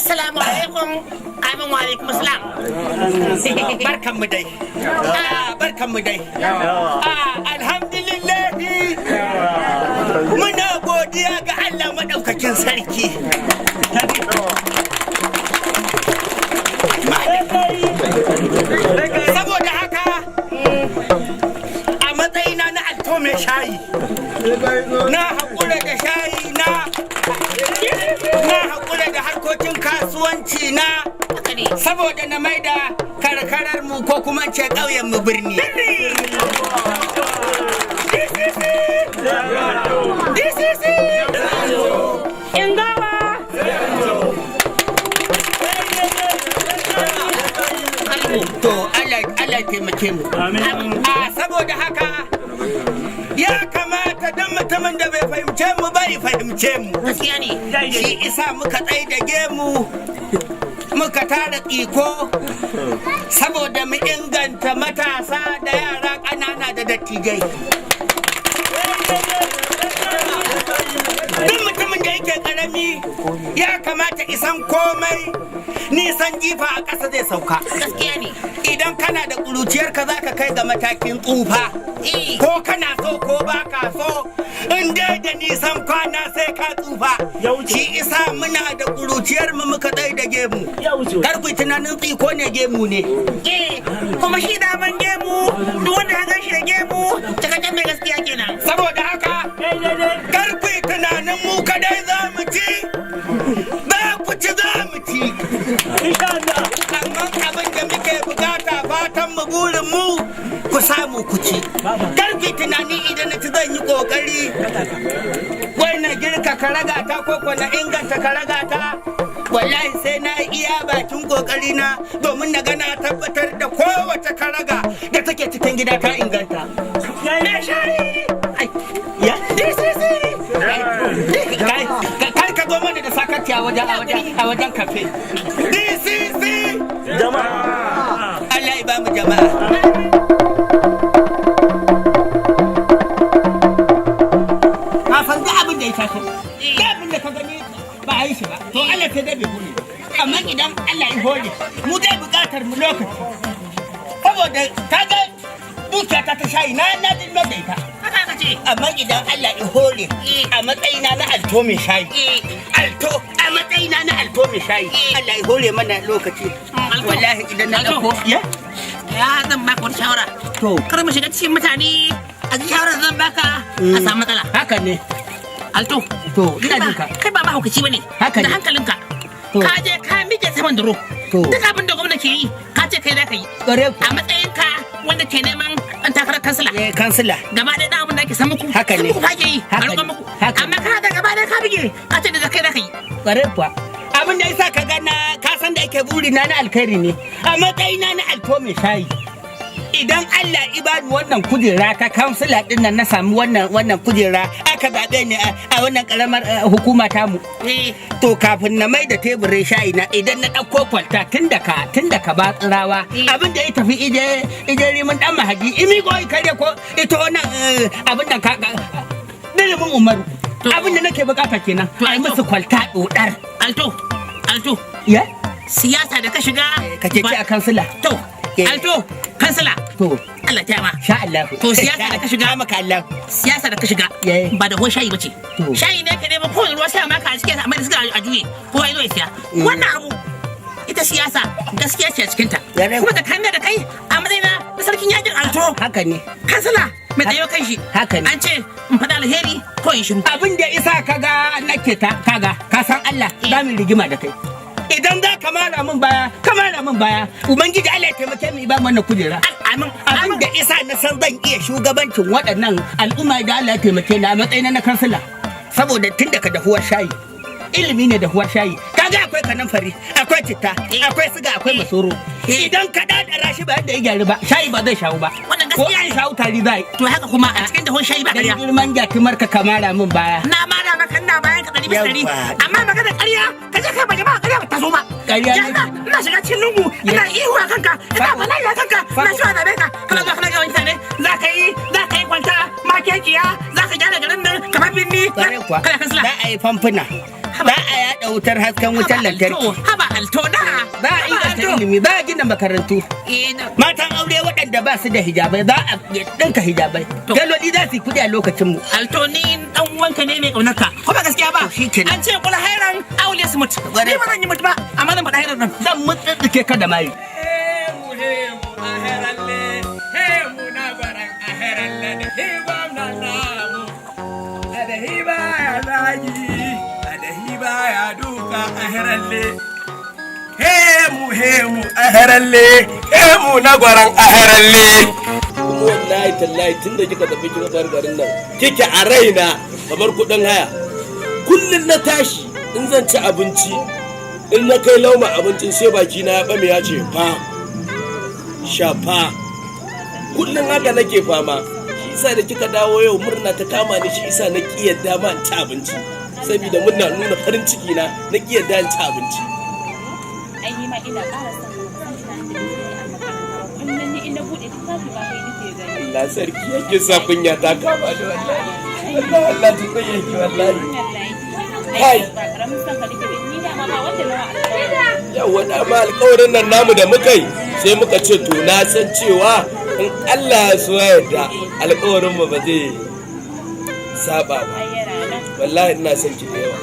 Assalamu alaikum. Amin wa alaikum assalam. Barkanmu dai. Barkanmu dai. Alhamdulillah. Muna godiya ga Allah madaukakin sarki. Saboda haka a matsayina na alto mai shayi na haƙura da shayi na haƙura da harkokin kasuwanci na saboda na maida karkarar mu ko kuma ce ƙauyen mu birni. To Allah taimake mu. Saboda haka ya kamata dan mutumin da bai fahimce mu bai fahimce mu. Gaskiya ne. Shi isa muka tsai da gemu muka tara iko saboda mu inganta matasa da yara ƙanana da dattijai. Duk mutumin da yake ƙarami ya kamata isan komai nisan jifa a ƙasa zai sauka. Gaskiya ne. Idan kana da ƙuruciyarka za ka kai ga matakin tsufa. Ko kana so ko ba ka so, in dai da nisan kwana sai ka tsufa. Shi isa muna da ƙuruciyar mu muka tsaye da gemu. Kar ku tunanin tsiko ne gemu ne. Kuma shi daman gemu, duk wanda ya gan shi da gemu, cikakken mai gaskiya kenan. Saboda haka, kar ku tunanin mu kadai za mu ci, ba ku ci za mu ci. Amma abin da muke bukata fatan mu burin mu ku samu ku ci. Karfi tunani idan na ci zan yi kokari wai na girka karagata ko na inganta karagata. Wallahi sai na iya bakin kokari na domin na gana tabbatar da kowace karaga da take cikin gida ta inganta. Me shari! Ya? Kai ka zo mana da sakati a wajen kafe. DCC! Jama'a! Allah ya ba mu jama'a. Kafin da abin da ya taso, da abin da ka gani ba a yi shi ba, to Allah sai dai bai hore. Amma idan Allah ya hore, mu dai buƙatar mu lokaci. Saboda ka ga dukiyata ta shayi na jin da ita. Amma idan Allah ya hore a matsayina na alto mai shayi. A matsayina na alto mai shayi. Allah ya hore mana lokaci. Wallahi idan na ɗauko. Ya zan baka wani shawara. To. Kar mu shiga cikin mutane a ji shawarar zan baka a samu matsala. Haka ne. Alto. To, ina jin ka. Kai ba mahaukaci bane. Haka ne. Da hankalinka. Ka je ka miƙe saman duro. Duk abin da gwamna ke yi, ka ce kai za ka yi. A matsayinka wanda ke neman an takarar kansila. Kansila. Gaba ɗaya abin da ake samu ku. Haka ne. Samu ku fage yi. A roƙon muku. Amma kana da gaba ɗaya ka bige. Ka ce da kai za ka yi. Ƙwarai kuwa. Abin da yasa ka gana ka san da ake buri na alkhairi ne. A matsayina na alto mai shayi. Idan Allah ibadu wannan kujera ta kansila din nan na samu wannan kujera aka zaɓe ni a wannan karamar hukuma tamu. To kafin na mai da teburin shayi na idan na ɗauko kwalta tun da ka ba tsirawa abin da ya tafi ije rimin dan mahaji imi ko kare ko ito wannan abin da ka dilimin umaru abin da nake bukata kenan ai musu kwalta dodar. Alto ya siyasa da ka shiga ka ce a kansila. To Alto, kansila. To, Allah ta ma. Sha Allah. To siyasa da ka shiga maka Allah. Siyasa da ka shiga ba da shayi bace. Shayi ne ka nemo ko ruwa sai maka a cikin amma da suka a juye. Ko ai zo ya siya. Wannan abu ita siyasa gaskiya ce a cikin ta. Kuma da kanna da kai a matsayin na sarkin yakin Alto. Haka ne. Kansila mai tsayo kan shi. Haka ne. An ce in faɗa alheri ko in shiru. Abin da isa kaga nake ta kaga ka san Allah za mu rigima da kai. Idan za ka mara min baya ubangiji Allah ya taimake mu ba mana kujera abin da isa na san zan iya shugabancin waɗannan al'umma da Allah ya taimake ni a matsayin na kansila saboda tun daga dahuwar shayi ilimi ne dahuwar shayi kaga akwai kanamfari akwai citta akwai siga akwai masoro idan ka dadara shi ba yadda ya gyaru ba shayi ba zai shawo ba ko an shawo tari zai to haka kuma a cikin dahuwar shayi ba ƙarya girman jatimar ka kamara min baya na mara maka ina bayan ka 100% amma magana ƙarya ka je kai ba jama'a ƙarya ba ta zo ba ƙarya ne ina shiga cikin lungu ina ihu a kanka ina bala'i a kanka ina shi a zabe ka kana ga wani tare za ka yi kwanta makekiya za ka gyara garin nan kamar binni kana kansila za a yi famfuna Ba a yaɗa wutar hasken wutar lantarki. Haba alto na. Ba a inganta ilimi, ba a gina makarantu. Matan aure waɗanda ba su da hijabai za a ɗinka hijabai. Galoli za su yi kuɗi a lokacin mu. Alto ni dan uwanka ne mai ƙaunarka. Ko ba gaskiya ba? An ce kula hairan aure su mutu. Ni ba zan yi mutu ba, amma zan faɗa hairan nan. Zan mutsutsuke ka da mari. Hemu hemu na gwaran aheralle. Kuma wallahi tallahi tunda kika tafi kika bar garin nan kike a raina kamar kudin haya. Kullun na tashi in zan ci abinci in na kai lauma abincin sai baki na ya bame ya ce fa shafa. Kullun haka nake fama. Shi yasa da kika dawo yau murna ta kama ni, shi yasa na kiyarda ma in ci abinci. Saboda murna nuna farin ciki na kiyarda in ci abinci. Ai ni ma ina ƙara son tunanin da nake a makaranta. Kullum ni ina buɗe littafi ba kai nake gani. Allah sarki yake sa kunya ta kama da wallahi. Wallahi ta kunya ki wallahi. Ai ba karamin san ka nake ni da ma ba wanda na alƙawari. Yawa da ma alƙawarin nan namu da muka yi sai muka ce to na san cewa in Allah ya so yarda alƙawarin mu ba zai saba ba. Wallahi ina son ki da yawa.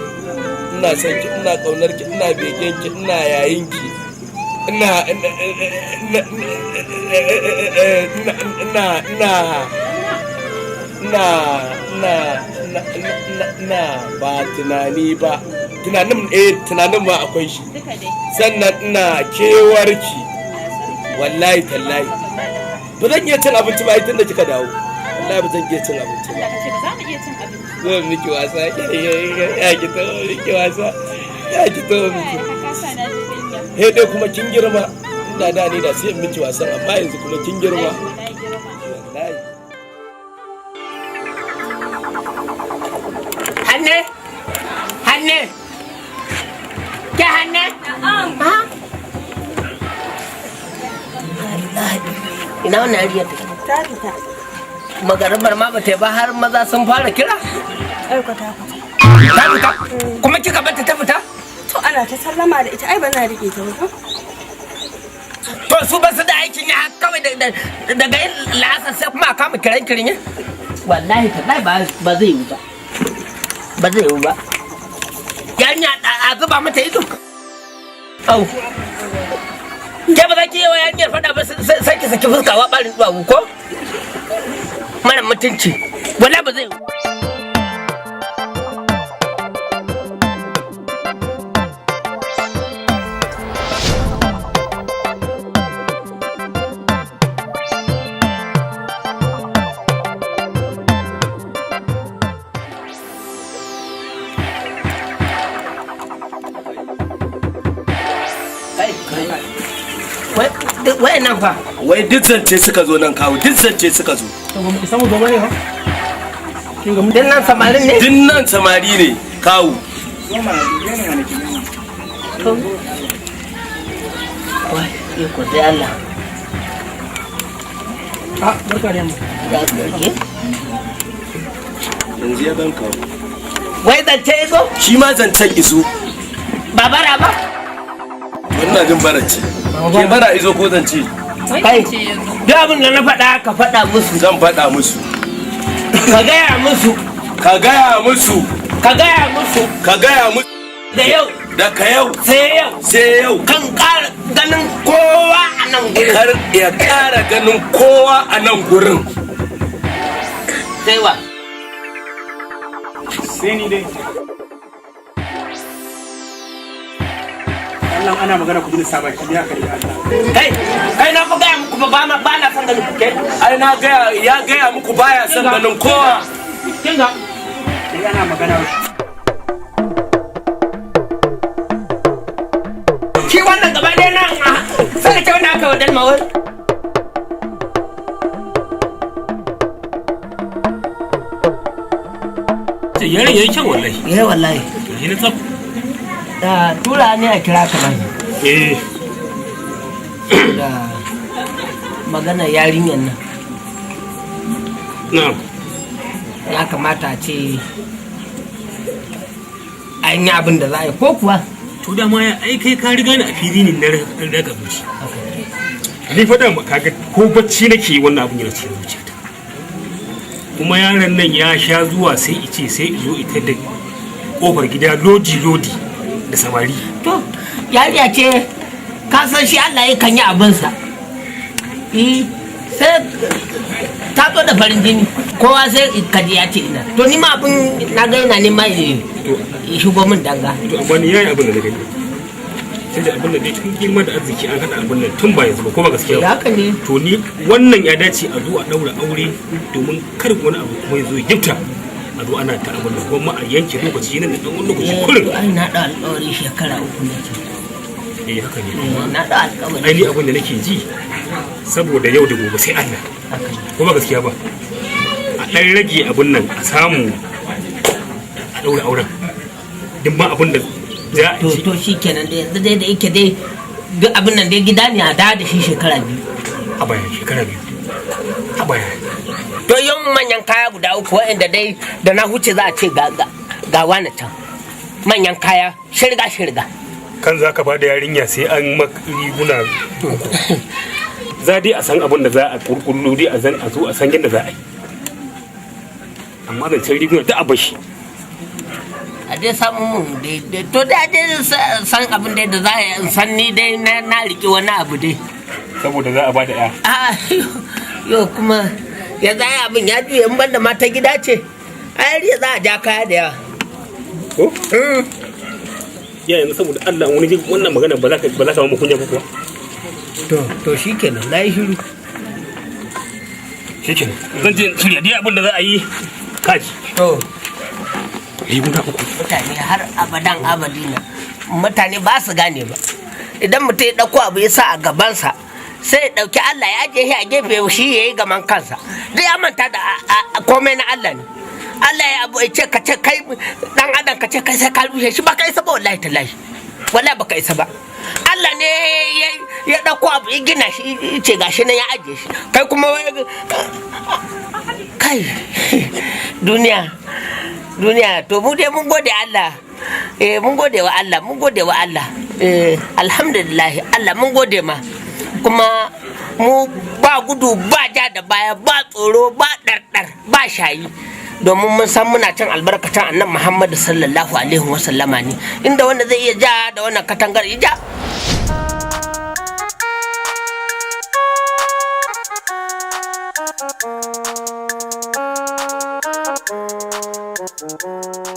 Ina son ki, ina kaunar ki, ina begen ki, ina yayin ki, ina ba tunani ba tunanin ma akwai shi, sannan ina kewar ki wallahi tallahi ba zan iya cin abinci ba tun da kika dawo, wallahi ba zan iya cin abinci ba. Zan miki wasa ya ki tawo miki wasa ya ki tawo miki. He dai kuma kin girma, ina da ni da sai miki wasan amma yanzu kuma kin girma. Wallahi. Hanne ke hanne? Ha? Ina wannan ariya ta fita. Magarabar ma ba ta ba har maza sun fara kira? Aikata ta fita? Kuma kika bata ta fita? to ana ta sallama da ita ai ba na rike ta ba. To su ba su da aikin ya kawai daga yin la'asar sai kuma a kama kiran ya? Wallahi tallahi ba zai yi ba. Ba zai yi ba. Yanya a zuba mata ido. Au. Ke ba za ki yi wa yanyar faɗa ba sai ki saki fuskawa ɓarin duwawu ko? Mara mutunci. Wala ba zai yi. Wai nan fa? Wai duk zance suka zo nan kawo, duk zance suka zo. Samu gaba ne ha? Din nan samarin ne? Din nan samari ne kawo. Wai, iko sai Allah. Ah, barka da mu. Ya gaje. Yanzu ya gan kawo. Wai zance iso? Shi ma zancen iso. Babara ba? Wannan jin barace. Ke bara izo ko zance? Kai, duk abin da na faɗa ka faɗa musu. Zan faɗa musu. Ka gaya musu. Ka gaya musu. Ka gaya musu. Ka gaya musu. Da yau. Daga yau. Sai yau. Sai yau. Kan ƙara ganin kowa a nan gurin. Kar ya ƙara ganin kowa a nan gurin. Sai wa. Sai ni dai. Allah ana magana ku ji saba ki ya kai Allah. Kai na ku gaya muku ba na san ganin ku ke. Ai na gaya ya gaya muku baya son ganin kowa. Kinga. Sai ana magana. Shi wannan gaba ɗaya nan sai ka wanda aka wadal mawar. Sai yaron yayi kyan wallahi. Wallahi. Yi na tsaf. Da tura ne a kira ka nan. Da magana yarinyar nan. Na'am. Ya kamata a ce a an yi abin da za a yi ko kuwa. To da ma ya ai kai ka riga ni a fili ne na raga zuci. Ni fa da kaga ko bacci nake wannan abun yana cikin zuciyata. Kuma yaron nan ya sha zuwa sai ice sai zo ita da kofar gida lodi da samari. To yariya ce ka san shi Allah ya kan yi abinsa. Sai ta zo da farin jini kowa sai kaji ya ce ina. To ni ma abin na ga yana nema ya shigo min danga. To amma ni yayi abin da na gani. Sai da abin da dai cikin girma da arziki an haɗa abin nan tun ba yanzu ba ko ba gaskiya ba. Haka ne. To ni wannan ya dace a zo a ɗaura aure domin kar wani abu kuma ya zo ya gifta. A zo ana ta abin da kuma a yanke lokaci nan da ɗan wani lokaci kurin. To ai na da alƙawari shekara 3 ne ce. Haka ne. Na da alƙawari. Ai ni abin da nake ji saboda yau da gobe sai Allah. Ko ba gaskiya ba. A ɗan rage abin nan a samu a ɗaura auren. Duk ma abin da za a ci. To shi kenan da yanzu dai da yake dai duk abin nan dai gida ne a da shi shekara 2. A baya shekara 2. A baya. To yin manyan kaya guda 3 waɗanda dai da na huce za a ce ga wani can. Manyan kaya shirga. Kan za ka bada yarinya sai an maka riguna. Za dai a san abin da za a kurkullu dai a zo a san yadda za a yi. Amma zancen riguna ta abashi. A dai samun mun dai to da dai san abin dai da za a yi san ni dai na riƙe wani abu dai. Saboda za a bada ya. Yo kuma ya za abin ya juya in banda mata gida ce. A yariya za a ja kaya da yawa. Ko? Ya yanzu saboda Allah wani jin wannan magana ba za ka mu kunya ba kuwa. To shikenan na yi shiru. Shikenan zan je shirya dai abin da za a yi kaji. To yi guda 3. mutane har abadan abadina mutane ba su gane ba idan mutum ya dauko abu ya sa a gabansa sai ya dauki Allah ya ajiye shi a gefe shi ya yi gaman kansa duk ya manta da komai na Allah ne Allah ya abu ya ce ka ce kai dan adam ka ce kai sai ka rushe shi ba ka isa ba wallahi tallahi wallahi ba ka isa ba Allah ne ya dauko abu ya gina shi ce gashi nan ya ajiye shi kai kuma kai duniya to mu dai mun gode Allah mun gode wa Allah alhamdulillah Allah mun gode ma kuma mu ba gudu ba ja da baya ba tsoro ba dardar ba shayi domin mun san muna cin albarkacin annabi Muhammad sallallahu alaihi wasallama ne inda wanda zai iya ja da wannan katangar ya ja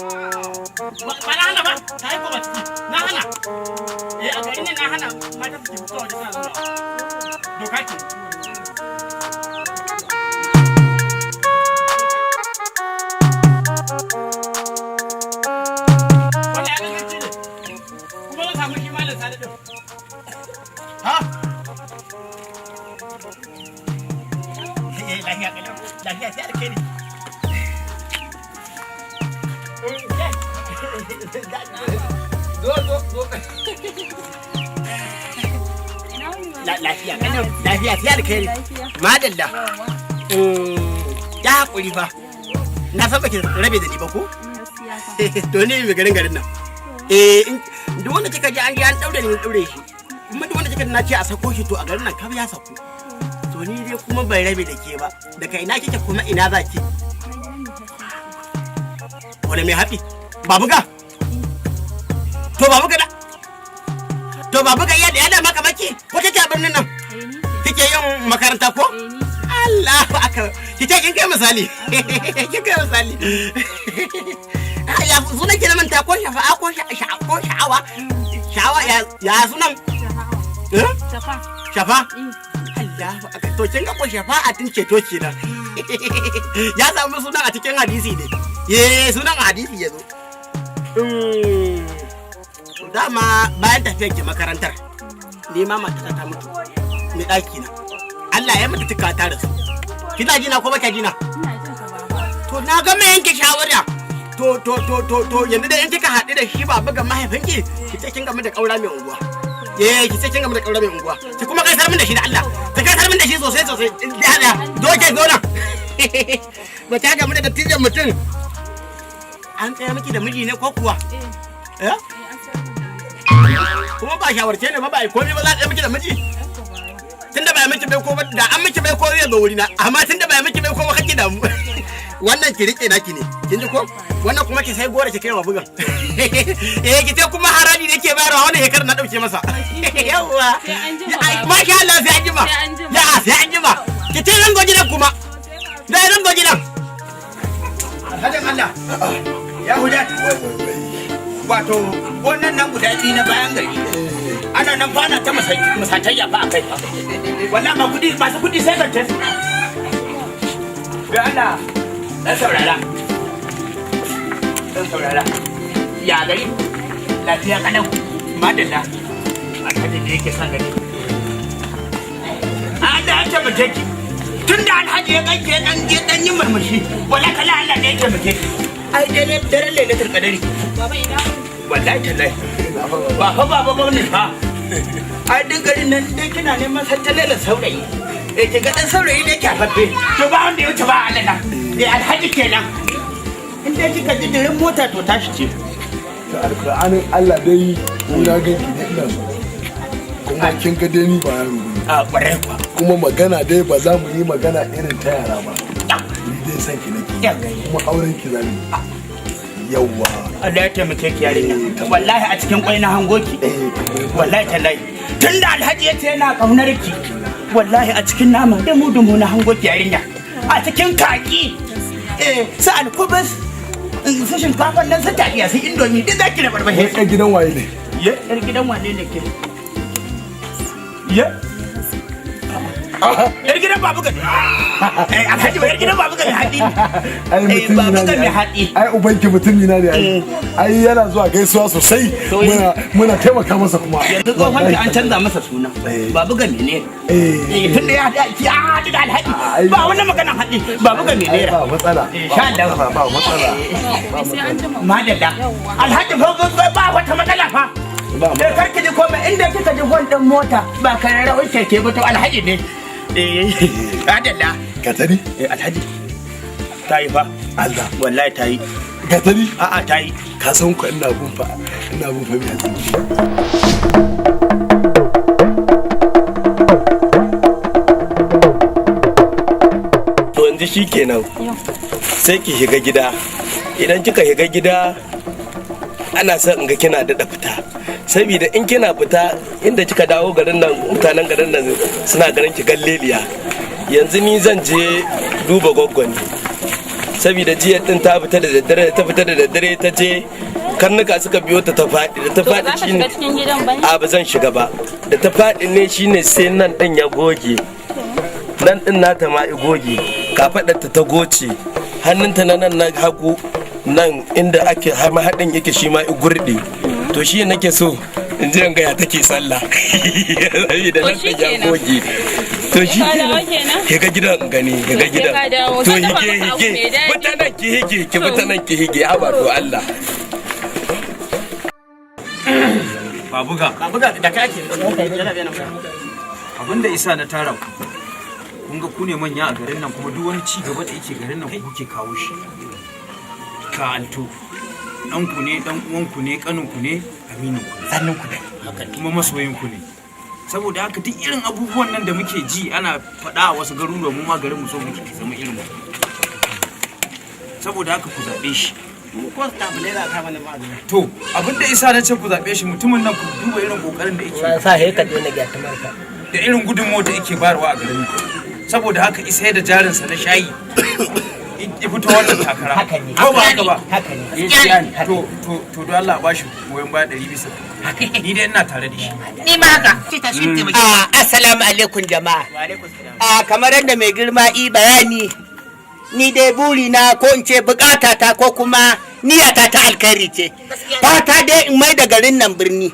ba na hana ba ta yi kuma ciki na hana a garin ne na hana mata su fito waje suna zuwa doka ce wanda ya ganganci ne kuma na samu kimanin sadadin ha lafiya sai alkhairi lafiya sai alkhairi madalla ya haƙuri ba na san baki rabe da ni ba ko to ni mai garin nan duk wanda kika ji an daure ni daure shi kuma duk wanda kika na ce a sako shi to a garin nan kam ya sako to ni dai kuma bai rabe da ke ba daga ina kike kuma ina za ki wani mai haɗi babu ga to babu ga yadda yana maka maki ko kike a birnin nan kike yin makaranta ko Allahu akbar kike kin kai misali ya sunan ki manta ko shafa'a ko sha'awa ya sunan shafa Allahu akbar to kin ga ko shafa'a tun ceto kenan ya samu sunan a cikin hadisi ne sunan hadisi yazo dama bayan tafiyar ki makarantar ni ma mata ta mutu ni daki na Allah ya mata tuka ta rasu kina jina ko baka jina to na ga mai yanke shawara to yanzu da yanke ka haɗu da shi ba buga mahaifinki ki ce kin gamu da kaura mai unguwa ki ce kin gamu da kaura mai unguwa ki kuma kai sarmin da shi da Allah ki kai sarmin da shi sosai da doke zona ba ta gamu da dattijan mutum an tsaya miki da miji ne ko kuwa eh kuma ba shawarce ne ba ba komai ba za ka miki da miji tunda ba miki bai ko ba da an miki bai ko zai zo wurina amma tunda ba miki bai ko ba kake da mu wannan ki rike naki ne kin ji ko wannan kuma ki sai gora ki kai wa bugan ki ce kuma haraji da yake bayarwa wannan hekar na dauke masa yawa masha Allah sai an jima ya sai an jima ki ce zan go gidan kuma da zan go gidan hadin Allah ya huda wato wannan nan guda biyu na bayan gari ana nan fana ta masatayya ba kai fa wallahi ma kudi masu kudi sai zance su da Allah dan saurara ya gari lafiya kalau madalla alhaji da yake son gari Allah ya tabbata ki tunda alhaji ya ganke dan yin murmushi wala kala Allah ne ya tabbata ki ai dare lailatul qadari baba ina wallahi tallahi ba fa baba gwamnati fa ai duk garin nan dai kina neman sattale saurayi ki ga dan saurayi ne kyafaffe to ba wanda ya wuce ba Allah na alhaji kenan in dai kika ji dirin mota to tashi ce da alƙur'anin Allah dai na ganki ne ina so kuma kin ga dai ni ba yaro ne a ƙwarai kwa kuma magana dai ba za mu yi magana irin ta yara ba ni dai san ki nake kuma auren ki zamu yawwa Allah ya taimake ki yarinya wallahi a cikin kwai na hangoki wallahi tallahi tunda alhaji yace yana kaunar ki wallahi a cikin nama da mu na hangoki yarinya a cikin kaki su alkubus su shinkafan nan su taliya su indomi duk zaki da barbahe ɗan gidan waye ne ye ɗan gidan wane ne ke ye yar gidan babu gani alhaji yar gidan babu gani haɗi babu gani haɗi ai ubanki mutumi na ne ai yana zuwa gaisuwa sosai muna taimaka masa kuma yanzu tsohon an canza masa suna babu gani ne tun da ya haɗi da alhaji ba wani maganan haɗi babu gani ne ba matsala sha Allah ba matsala madalla alhaji ba wata matsala fa da karki ji komai inda kika ji gwan mota ba kararrawar keke ba to alhaji ne adalla gatari alhaji ta yi fa Allah wallahi ta yi gatari a'a ta yi ka san ku ina bin fa mai hatsi to yanzu shikenan sai ki shiga gida idan kika shiga gida ana son in ga kina daɗa fita saboda in kina fita inda kika dawo garin nan mutanen garin nan suna ganin ki galleliya yanzu ni zan je duba gwaggwani saboda jiya din ta fita da daddare ta je karnuka suka biyo ta faɗi da ta faɗi shine a ba zan shiga ba da ta faɗi ne shine sai nan din ya goge nan din nata ma i goge kafaɗarta ta goce hannunta na nan na hagu nan inda ake haɗin yake shi ma i gurɗe to shi nake so in ji gaya take sallah da nan ta ya goge to shi ke ga gidan gani ga gidan to hige mutanen ki mutanen ki hige aba to Allah babuga da kake abinda isa na tara ku kun ga ku ne manya a garin nan kuma duk wani ci gaba da yake garin nan ku kuke kawo shi ka alto dan ku ne dan uwan ku ne kanin ku ne aminin ku sannan ku da kuma masoyin ku ne saboda haka duk irin abubuwan nan da muke ji ana faɗa a wasu garuruwa mu ma garin mu so muke zama irin mu saboda haka ku zabe shi ko ta bulera ka mana magana to abinda isa na ce ku zabe shi mutumin nan ku duba irin kokarin da yake sa he ka dena ga tamarka da irin gudunmawar da yake bayarwa a garin mu saboda haka isa da jarinsa na shayi ya fito wannan takara haka ne ko ba haka ba haka ne to don Allah ba shi goyon baya 100% ni dai ina tare da shi Ni ma haka. Assalamu alaikum jama'a. Kamar yadda mai girma i bayani ni dai buri na ko in ce bukata ta ko kuma niyata ta alkhairi ce. Fata dai in mai da garin nan birni.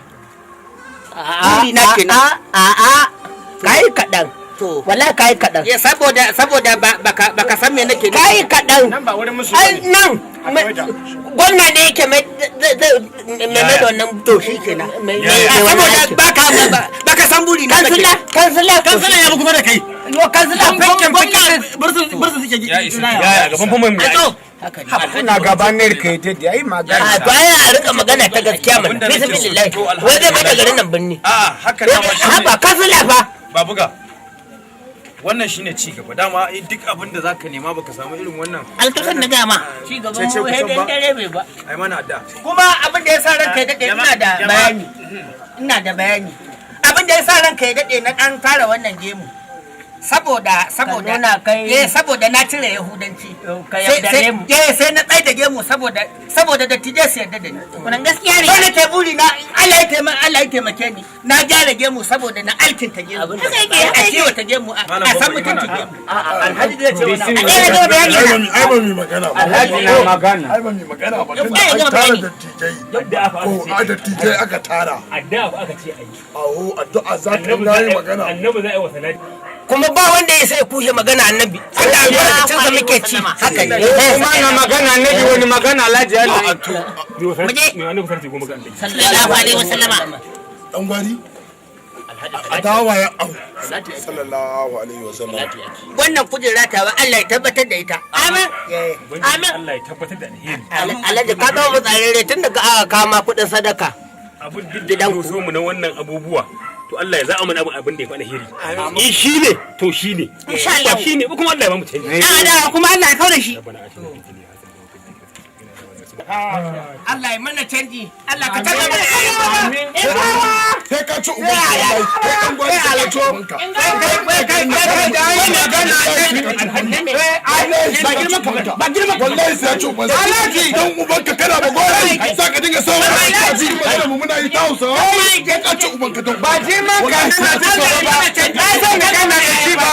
Buri na kenan. Kai kaɗan. Wallahi kai kaɗan. Saboda baka san me nake. Kai kaɗan. nan ba wurin musu Ai nan. Gwamna ne yake mai da wannan to shi kenan. Saboda baka san buri na. Kansila ya buku da kai yo kansila fankin bursu suke ya isa ya gaban fa mai haka ne kuna gabanin kai dai ai magana a baya a rika magana ta gaskiya mana bismillah wai zai bada garin nan binni a haka dama shi ba kansila fa babuga wannan shine ci gaba dama duk abin da zaka nema baka samu irin wannan alƙasan na gama ci gaban mu hedin dare bai ba ai mana da kuma abin da yasa ranka ya dade ina da bayani abin da yasa ranka ya dade na dan fara wannan gemu saboda na cire yahudanci sai na tsaye da gemu saboda da tije su yarda da ni wannan gaskiya ne wani ke buri na Allah ya taimake ni na gyara gemu saboda na alkinta gemu a ciwo ta gemu a san mutunci gemu alhaji zai ce wannan ai ba mi magana ba alhaji na magana ai ba mi magana ba tun da an tara dattijai aka tara addu'a aka ce ayi addu'a za ka yi magana annabi za a yi wa salati kuma ba wanda ya sai kushe magana annabi wanda albarkacin sa muke ci haka ne kuma na magana annabi wani magana alhaji Allah me annabi sarki goma ga annabi sallallahu alaihi wasallama dan gwari a dawa ya au sallallahu alaihi wasallam wannan kujera ta wa Allah ya tabbatar da ita amin amin Allah ya tabbatar da alheri alhaji ka ga mu tsarere tun daga aka kama kudin sadaka abun diddidan ku so mu na wannan abubuwa to Allah ya za mu abin da ya fi alheri in shi ne to shi ne insha Allah shi ne kuma Allah ya ba mu canji da kuma Allah ya kawo da shi Allah ya mana canji Allah ka tada mana sai ka ci uban ka kai dan gwari ka ci uban ka ba girma wallahi sai ci uban dan uban ka kana ba gori sai ka dinga sawa ka ji ba mu muna yi ta Hausa sai ka ci uban ka ba girma ka na ta ba sai ka kana da shi ba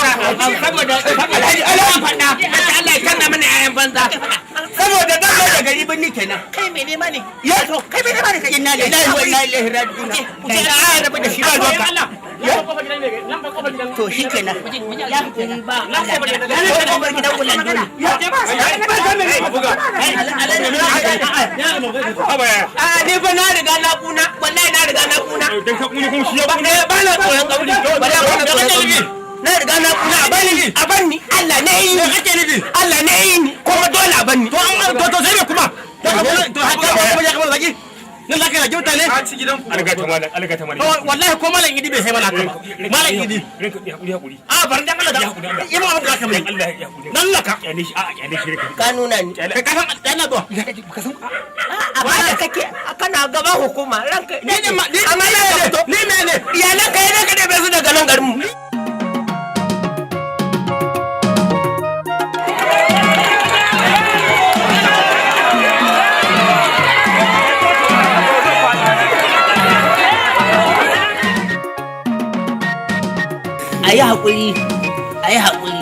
saboda alhaji Allah ya fada Allah ya kanna mana ayan banza saboda dan da gari binni kenan kai me nema ne ya to kai me nema ne kai inna lillahi wa inna ilaihi raji'un ku ce a rabu da shi ba doka to shi kenan ya kuri ba Allah ko bar gidan kullun dole ya ce ba a ne fa na riga na kuna wallahi na riga na kuna dan ka kuna kuma shi ya ba na koyan kauri ba da na riga na kuna a banni Allah ne yi Allah ne yi kuma dole a banni to sai me kuma to haka ba ya kamar zaki nan zaka rage mutane a ci gidan ku alga ta malam wallahi ko malam idi bai sai mana haka ba malam idi hakuri a bar dan Allah da yi ma abin da zaka mai Allah ya hakuri dan laka kyale shi a kyale shi ka nuna ni kai ka san dan zuwa ka san a ba da kake kana gaba hukuma ranka ni ne amma ni ne iyalan kai ne ka da bai su daga nan garin mu ayi haƙuri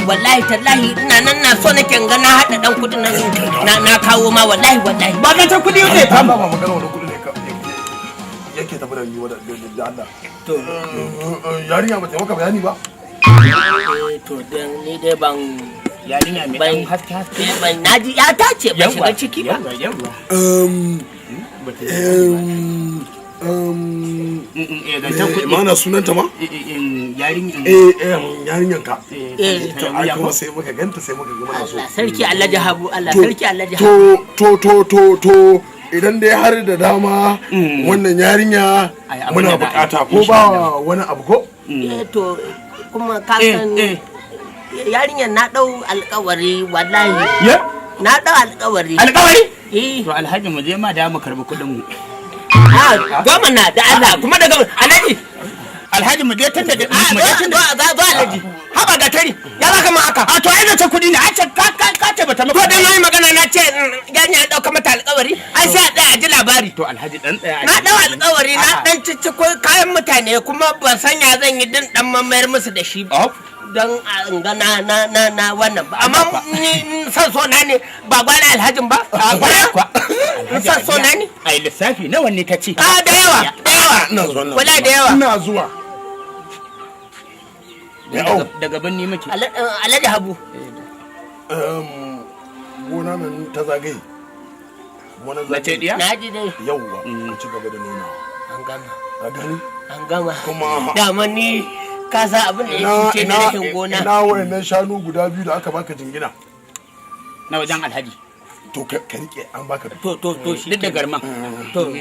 wallahi tallahi ina nan na so nake ga na haɗa ɗan kudin nan na kawo ma wallahi ba ga ta kudi ne fa ba magana wani kudi ne yake tafi da ni da Allah to yarinya ba ta maka bayani ba to dan ni dai ban yarinya mai dan haske ban naji ya tace ba shiga ciki ba mana sunanta ma? yarinyan ka to ai kuma sai muka ganta sai muka gama so sarki Allah jahabu Allah sarki Allah jahabu to idan dai har da dama wannan yarinya muna bukata ko ba wani abu ko to kuma ka san yarinyan na dau alƙawari wallahi na dau alƙawari to alhaji mu je ma da mu karbi kudin mu goma na da Allah kuma daga alhaji mu je tunda mu je tunda za alhaji haba ga tari ya zaka ma haka a to ai da ta kudi ne a ce ka ce bata maka ko dan nayi magana na ce ganya ya dauka mata alƙawari ai sai a tsaya a ji labari to alhaji dan tsaya na dau alƙawari na dan cici ko kayan mutane kuma ban sanya zan yi din dan mamayar musu da shi don a ga na wannan ba amma ni san so na ne ba gwada alhajin ba san so na ne ai lissafi nawa ne kace da yawa ina zuwa wala da yawa ina zuwa daga binni muke alhaji habu gona nan ta zagaye gona zagaye diya na ji dai yawwa ci gaba da noma an gama a gani an gama kuma dama ni ka sa abin da ya cuce da rashin gona. Ina wayannan shanu guda biyu da aka baka jingina. Na wajen alhaji. To ka rike an baka. To shi da garman. To.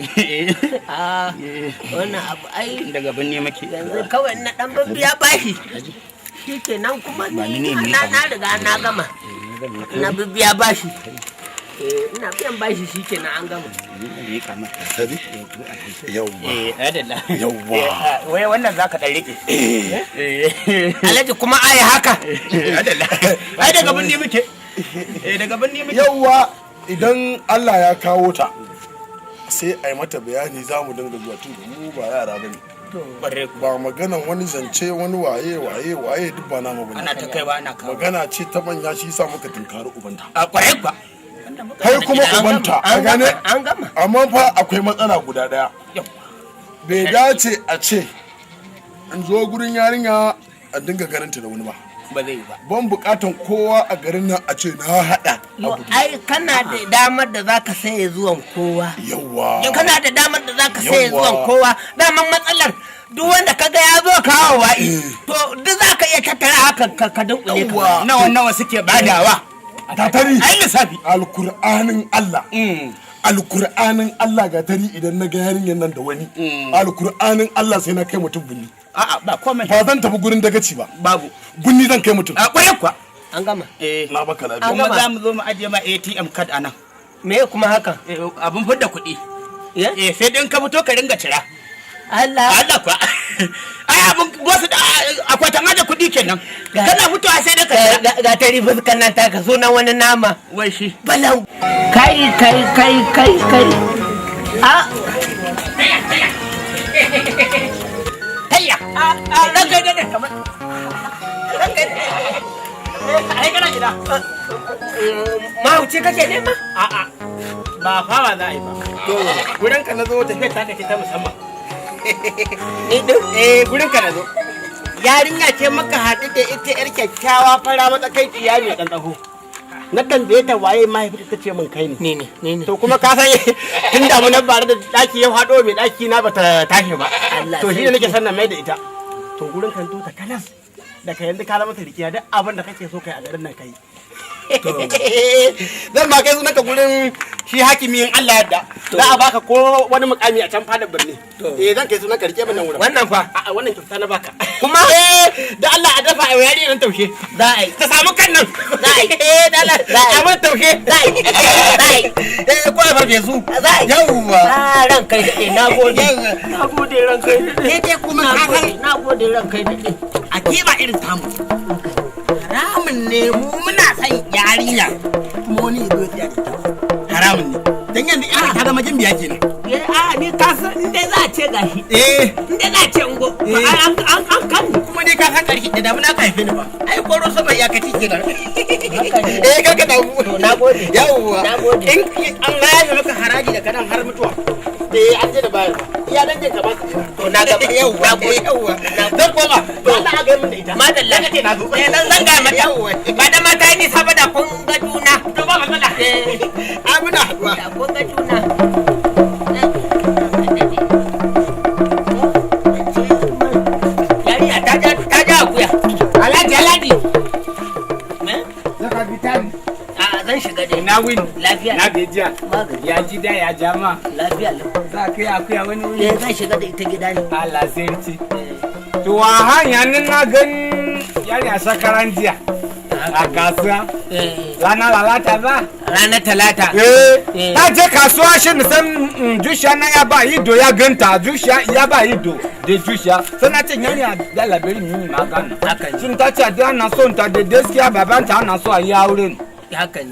Wannan abu ai daga binne maki. yanzu kawai na dan babbiya bashi. Shikenan kuma na riga na gama. Na babbiya bashi. Ina biyan bashi shikenan an gama. Sadi? Yawwa. Yawwa. Wai wannan zaka dan rike. Alhaji kuma ai haka. Ai daga binne muke. Daga binne muke. Yawwa idan Allah ya kawo ta sai a yi mata bayani za mu dinga zuwa tun mu ba yara ba ne. Ba maganan wani zance wani waye duk ba namu bane. Ana ta kai ba ana kawo. Magana ce ta manya shi sa muka tunkari ubanta. A kwarai ba. Kai kuma ubanta a gane an gama. amma fa akwai matsala guda daya. Bai dace a ce in zo gurin yarinya a dinga ganin ta da wani ba. Ba zai ba. Ban bukatan kowa a garin nan a ce na hada. Ai kana da damar da zaka saye zuwan kowa. Yawwa. Kana da damar da zaka saye zuwan kowa. Daman matsalar duk wanda kaga ya zo kawo wa'i. To duk zaka iya tattara haka ka dunkule ka. Nawa suke badawa. Gatari. Ai lissafi. Alkur'anin Allah. Alkur'anin Allah gatari idan na ga yarinyar nan da wani. Alkur'anin Allah sai na kai mutum bunni. A'a ba komai. Ba zan tafi gurin dagaci ba. Babu. Bunni zan kai mutum. A kwarai kwa. An gama. Na baka lafiya. Kuma za mu zo mu ajiye ma ATM card anan. Me kuma haka? Abun fidda kuɗi. Sai dai ka fito ka ringa cira. Allah kwa. Ai abun wasu da akwatan aje kuɗi kenan. Kana fitowa sai dai ka cira. ga tari fuskan nan taka sunan wani nama. Wai shi. Balan. Kai. A. Hayya. Ranka da kamar. Ai kana gida. Mahauci kake nema? A'a. Ba fawa za a yi ba. To, gurin ka na zo tafiya ta kake ta musamman. Ni din? Gurin ka na zo. Yarinya ce maka haɗu da ita yar kyakkyawa fara matsakaiciya ne ɗan tsaho. Na tambaye ta waye mahaifiyar ta ce min kai ne. Ni ne. To kuma ka san tun da mu na bare da daki ya faɗo mai daki na bata tashi ba. To shi ne nake son na mai da ita. To gurin kan ta kalas. Da ka yanzu ka zama rikiya duk abin da kake so kai a garin nan kai. Zan ba kai sunan ka gurin shi hakimin Allah yadda. Za a baka ko wani mukami a can fadar birni. Zan kai sunan ka rike min nan wurin. Wannan fa? A'a wannan kyauta na baka. Kuma? Da Allah a dafa a yari nan taushe. Za a yi. Ta samu kan nan. Za a yi. Da Allah a mun taushe. Za a yi. Ko a farfe su. Za a yi. Yawwa. Ran kai daɗe, na gode. Na gode ran kai daɗe. Ke kuma ka san Na gode ran kai daɗe. a kima irin tamu. Haramun ne mu muna son yarinya. Mu ne zo ya ita. Haramun ne. Dan yanzu ina ta zama jimbiya kenan. Ni ka san in dai za a ce gashi. In dai za a ce ungo. An kan. Kuma dai ka san karshe da damuna ka haife ni ba. Ai koro sama ya kaci kenan. Haka ne. Kaka da mu. To na gode. Yawwa. Na gode. In an gaya maka haraji da kanan har mutuwa. An je da bayan. Iya dan jin kamar. To na gaba. Yawwa. Yawwa. Zan koma. To Allah a ga mun da ita. Madalla. Kace na zo. Zan ga mata. Ba da mata ni saboda kun ga juna. To ba matsala. Amina haduwa. Kun ga juna. Yariya ta ja akuya. Alhaji. Zaka bitani. Zan shiga dai. Na win. Lafiya. Na gajiya. Ya ji da ya jama. Lafiya. Za ka yi akuya wani wuri. Zan shiga da ita gida ne. Allah sarki. To a hanya nan na gan yari a sakaran jiya. A kasuwa. Ranar lalata ba. Ranar talata. Ta je kasuwa shi na san jusha na ya ba ido ya ganta jusha ya ba ido da jusha. Sai na ce yari a da labarin yi magana. Shin ta ce da na son ta da gaskiya babanta ana so a yi aure.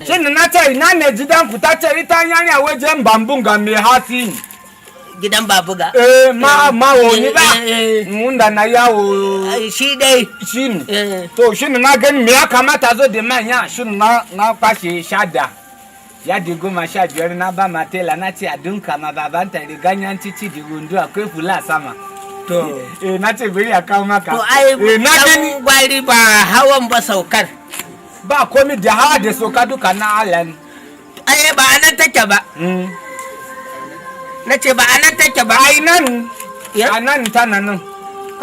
Shin na ce ina ne gidan ku ta ce ita yari a wajen bambun ga mai hasi. Gidan babuga. Ma woni ba. Munda na yawo. Shi dai. Shin. To shin na gani me ya kamata zo da manya shin na kwashe shada. Ya di 15 na ba matela na ce a dunka ma babanta riganyan cici di gundu akwai fula sama. To na ce bari a kawo maka. To ai dan gwari ba hawan ba saukar. Ba komi da hawa da sauka duka na Allah. Ai ba anan take ba. Na ce ba anan take ba. Ai nan. A nan tana nan.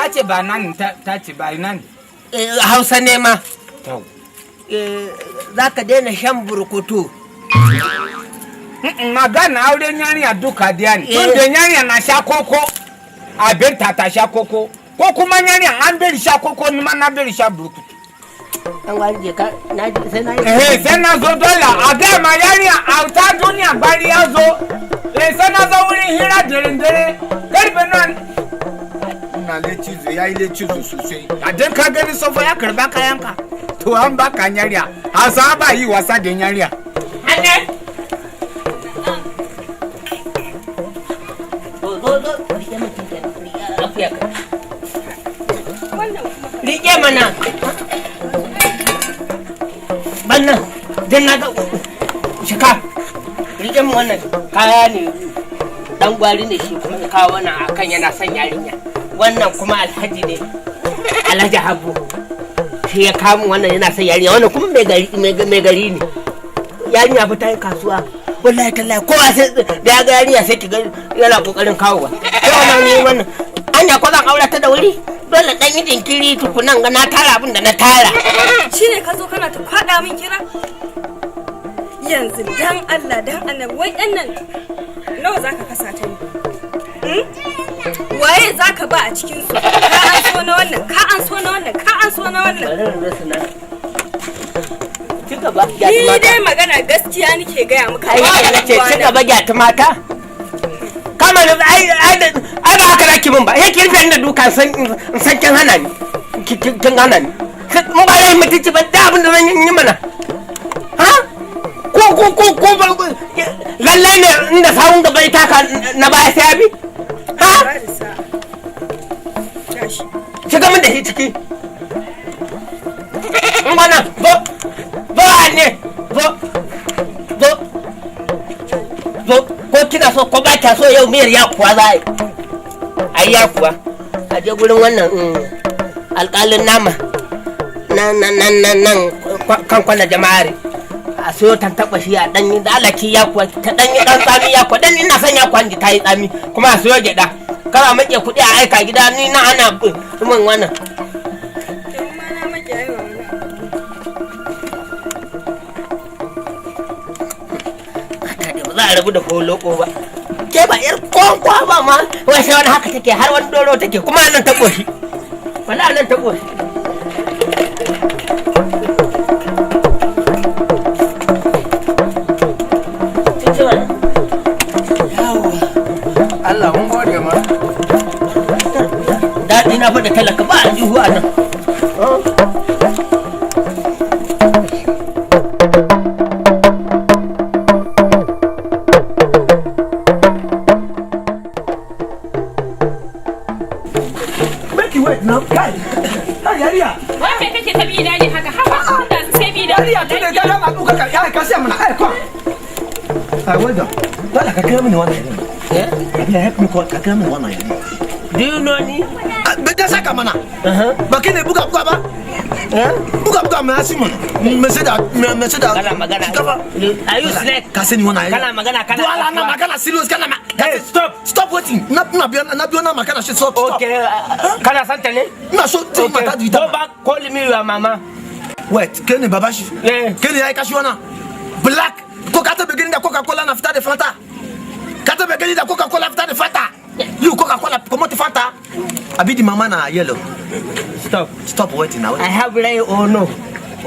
Kace ba nan ta ce ba nan. Hausa ne ma. Za ka daina shan burkutu. Magana auren yarinya duka diya ne. Tun da yarinya na sha koko. Abin ta sha koko. Ko kuma yarinya an bari sha koko ni ma na bari sha burkutu. An wani je ka na sai na sai na zo dole a ga ma yarinya a ta duniya bari ya zo. Sai na zo wurin hira dare karfe nan. Ina le cizo yayi le cizo sosai. A dan ka gani sofa ya karba kayanka. To an baka yarinya. A sa ba yi wasa da yarinya. Anne. Rike mana. Bannan, dan na ga shika. Rike mu wannan kaya ne. Dan gwari ne shi kuma kawo wannan akan yana son yarinya. Wannan kuma Alhaji ne. Alhaji Habu. Shi ya kawo wannan yana son yarinya. Wannan kuma mai gari ne. Yarinya fa ta yi kasuwa. Wallahi tallahi kowa sai da ya ga yarinya sai ki ga yana kokarin kawowa. Wannan ne wannan. Anya ko zan aure ta da wuri? Dole dan yi jinkiri tukunan ga na tara abin da na tara. Shine ka zo kana ta kwada min kira? Yanzu dan Allah dan Annabi wai ɗan nan nawa zaka kasa ta ne? Waye zaka ba a cikin su? Ka an so na wannan, ka an so na wannan, ka an so na wannan. Cika ba Ni dai magana gaskiya nake gaya maka. Ai ce cika ba gyata mata. Kama ne ai ba haka zaki min ba. Yake rufe da duka san kin hana ni. Kin hana ni. Mun ba rai mutunci ba da abin da zan yi mana. Ha? Ko lallai ne inda sawun gaba ita ka na baya sai abi? Ha? Shiga min da shi ciki. Ngwana, bo ne, bo ko kina so ko ba ta so yau miyar ya kuwa za a yi ya kuwa a je gurin wannan alƙalin nama nan kan kwana jama'ar a soyo tantaɓa shi a ɗanyi da alaki ya kuwa ta ɗanyi ɗan tsami ya kuwa ɗan ina son ya kuwa ta yi tsami kuma a soyo gyaɗa kara maƙe kuɗi a aika gida ni na ana min wannan. Za a rabu da holoko ba ke ba yar kwankwa ba ma wai sai wani haka take har wani doro take kuma nan ta koshi wala nan ta koshi Allah mun gode ma daɗi na faɗa talaka ba aljihu a nan Do you know me? Beda saka mana. Ba kene buga ba? Buga mai mana. Kana magana. Are you slack? Ka sani wannan. Kana magana. Wala na magana serious kana ma. Hey, stop waiting. Na biyo na magana shi stop. Okay. Kana santa ne? Na so ti mata du ita. Go back, call me your mama. Wait, kene baba shi. Kene yayi kashi wana. Black. Ko ka ta begin da Coca-Cola na fita da Fanta. Ka ta begin da Coca-Cola fita da Fanta. You Coca-Cola comment Fanta? Abidi mama na yellow. Stop waiting now. I have ray or no?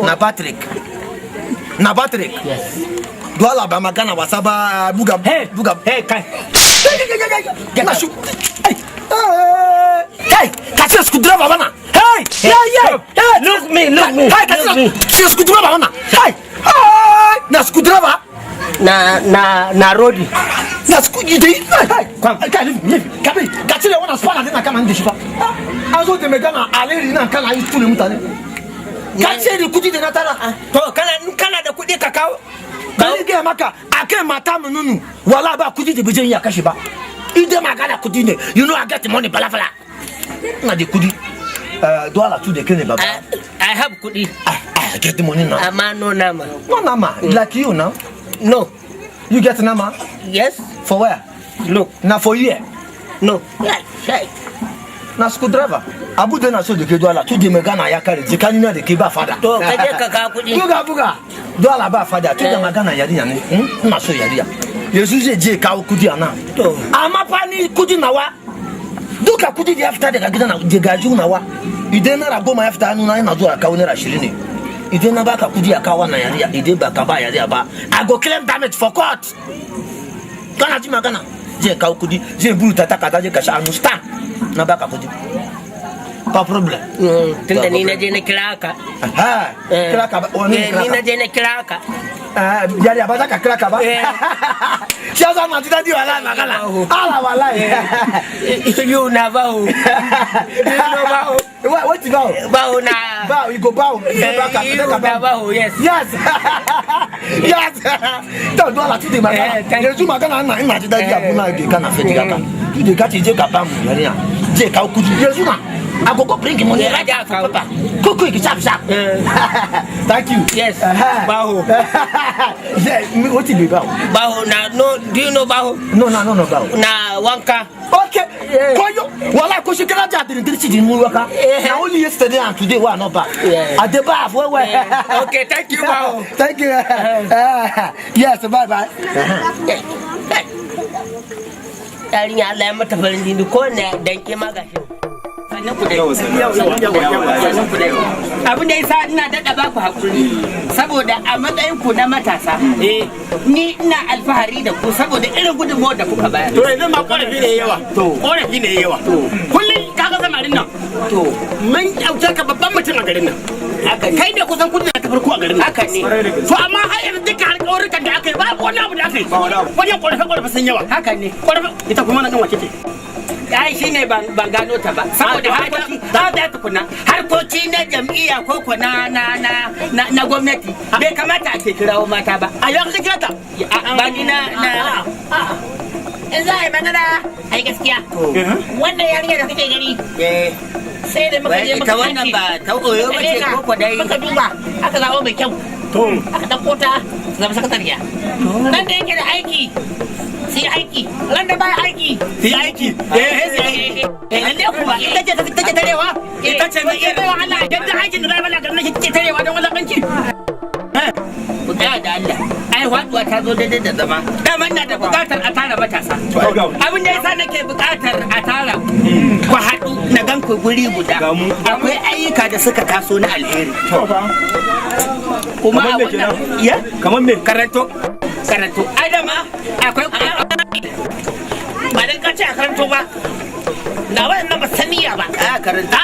Na Patrick. Yes. Douala ba magana wasaba buga. Hey, kai. Get na shoot. Hey, catch us kudrava bana. Hey, yeah. Look me. Hey, catch us kudrava bana. Hey. Na skudrava. Na rodi. Na skudi dai. Hey. Kabi, gatile wana spana dina kama ndishi fa. Azo de megana aleri na kana yi tule mutane. Kace di kudi da tara. To kana da kudi ka kawo. Bani ga maka akai mata mununu wala ba kudi da bijin ya kashi ba. Ide magana kudi ne. You know I get money balafala. Na di kudi. Douala tu de kene baba. I have kudi. I get the money now. Ama no nama. No nama. Like you now. No. You get nama? Yes. For where? Look. Na for here. No. Yeah. Na screwdriver. abu da na so da ke dola to da magana ya kare jikani na da ke ba fada to ka je ka ka kudi buga dola ba fada to da magana yarinya ne ina so yarinya yanzu zai je kawo kudi ana to amma fa ni kudi nawa duka kudi da ya fita daga gidan daga nawa idan na rago ma ya fita hannu na ina zuwa kawo naira 20 ne idan na baka kudi a kawo wannan yarinya idan baka ba yarinya ba I go claim damage for court kana ji magana je kawo kudi je buruta takarda je ka sha hannu stamp na baka kudi pas problem tunda ni na je na kira ka kira ka wani kira ka ni na je na kira ka yari ba za ka kira ka ba shi yasa ma ji dadi wallahi magana ala wallahi you na bawo no bawo what bawo bawo na bawo you go bawo ka bawo yes to do ala ti de magana yesu magana na ina ji dadi abuna ke kana fe diga ka tu de ka ti je ka pam yari ya je ka ku yesu na agogo bring money right out papa quick sharp thank you yes bawo yeah what be bawo bawo na no do you know bawo no bawo na wanka okay koyo wala ko shikara ja din dirci din mu waka na only yesterday and today wa no back adeba we okay thank you bawo thank you yes bye yarinya Allah ya mata farin jini ko ne danke magashi abin da yasa ina daɗa ba ku hakuri saboda a matsayin ku na matasa ni ina alfahari da ku saboda irin gudunmawar da kuka bayar to yanzu ma korafi ne yawa kullum kaga samarin nan to mun dauke ka babban mutum a garin nan kai ne kusan kudi ta farko a garin nan haka ne to amma har yanzu duka alƙawarukan da aka yi babu wani abu da aka yi wajen korafe sun yawa haka ne ita kuma nan wace ce ai shine ban gano ta ba saboda harkoki na jam'iyya ko ko na gwamnati bai kamata a ke kirawo mata ba a yau ka kira ta ba ni na in za a yi magana ai gaskiya wannan yarinya da kake gani sai da muka je muka wannan ba ta koyo ba ce ko ko dai muka duba aka zawo mai kyau aka dauko ta zama sakatariya nan da yake da aiki sai aiki ran da ba aiki sai aiki lalle kuwa ita ce take tarewa ita ce mai yawa Allah idan da aikin da zai bala garin kike tarewa don walakanci ku da Allah ai faduwa ta zo daidai da zama daman na da bukatar a tara matasa abin da yasa nake bukatar a tara ku haɗu na gan ku guri guda akwai ayyuka da suka taso na alheri kuma a wannan ya kamar me karanto adama akwai ba dan ka ce a karanto ba na wannan ba saniya ba a karanto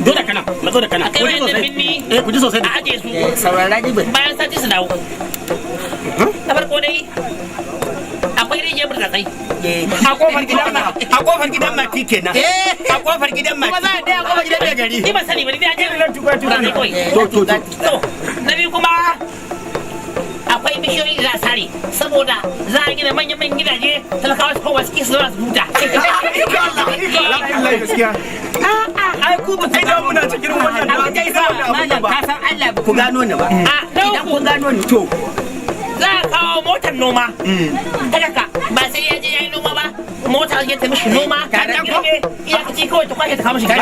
dole kana mazo da kana ku ji sosai a aje su saurara jibin bayan sati su dawo na farko dai akwai rijiyar burtsatsai a kofar gidan mati kenan a kofar gidan mati kuma za a daya kofar gidan mai gari ni ba sani ba ni aje ran tuka to na biyu kuma akwai bishiyoyi da za a sare saboda za a gina manyan gidaje talakawa su kowa suke su zama su huta ai ku ba sai da muna cikin wannan abin da yasa malam ka san Allah ba ku gano ni ba idan kun gano ni to za a kawo motar noma talaka ba sai ya je ya yi noma ba mota ya ta mishi noma tare da iyakaci kawai ta kwashe ta kama shi gari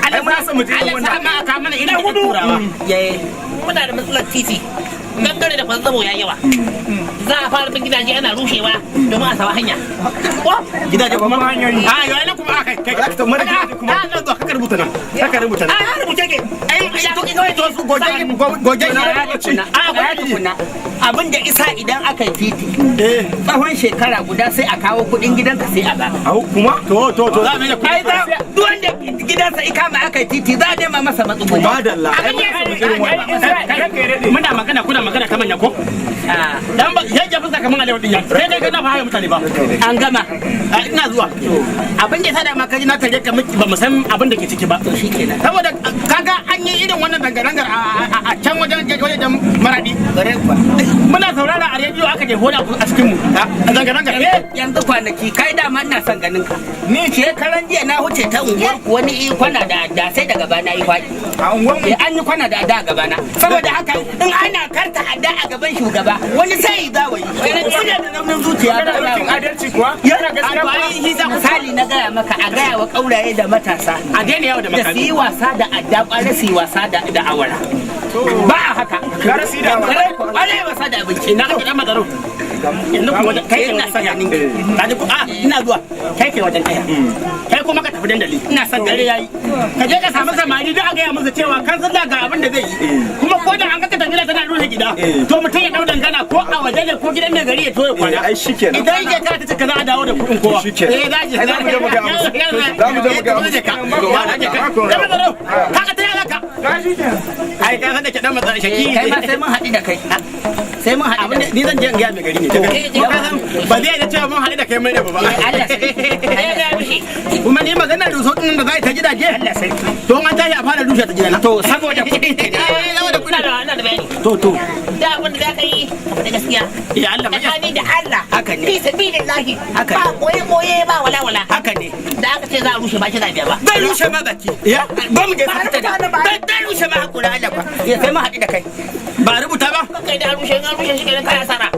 Allah ba sa mutum wannan amma aka mana ina gudu muna da matsalar titi dangane da kwazzabo ya yawa za a fara bin gidaje ana rushewa domin a sawa hanya gidaje kuma hanyoyi a yau ne kuma aka kai ka mara gidaje kuma a nan ka rubuta nan ka rubuta nan a rubuta ke ai to ki kawai to su goje na abin da isa idan aka yi titi tsawon shekara guda sai a kawo kudin gidanka sai a baka kuma to za mu yi kai da duk wanda gidansa ikama aka yi titi za a nema masa matsuguni madalla muna magana kuna magana ta manya ko dan ba yajja fuska kaman alewa din ya sai dai ga na fahimta mutane ba an gama ina zuwa abin da sada ma kaji na tare ka miki ba mu san abin da ke ciki ba to shikenan saboda kaga an an yi irin wannan dangarangar a can wajen maradi muna saurara a rediyo aka je hoda a cikin mu a dangarangar yanzu kwanaki kai dama ina son ganin ka ni shekaran jiya na huce ta unguwar wani kwana da sai daga bana yi faɗi a unguwar mu an yi kwana da adda a gabana saboda haka in ana karta adda a gaban shugaba wani sai yi gawayi kuna da nauyin zuciya ba adalci kuwa yana gaskiya ba shi za misali na gaya maka a gaya wa kauraye da matasa a daina yawa da makami da su yi wasa da adda kwarai su yi wasa da awara ba a haka garasi da awara kwarai wasa da abinci na kake dan mazaro yanzu kuma kai ina son ya ninka kaji ko ina zuwa kai ke wajen kaya kai kuma ka tafi dandali ina son dare yayi ka je ka samu samari duk a gaya masa cewa kan san ga abin da zai yi kuma ko da an ga tafiya tana rufe gida to mutum ya dau dangana ko a waje ne ko gidan mai gari ya toye kwana ai shikenan idan yake ka ta cika za a dawo da kuɗin kowa za mu je mu ga musu ka ta yaga ka ai ka san da ke dan matsa shaki kai ma sai mun haɗi da kai sai mun haɗi da ni zan je in ga mai gari ne ba zai da cewa mun haɗu da kai mai da ba Allah sai kuma ni magana da so din da zai ta gidaje Allah sai to an tashi a fara rushe ta gidana to saboda kuɗi saboda kuɗi da Allah da bayani to da abin da zaka yi da gaskiya ya Allah mai da Allah haka ne fi sabilillahi haka ba koye ba wala haka ne da aka ce za a rushe ba shi zai ba zai rushe ma baki ya ba mu je fata da zai rushe ma hakuri Allah ba ya sai mu haɗu da kai ba rubuta ba kai da rushe shi kenan kai asara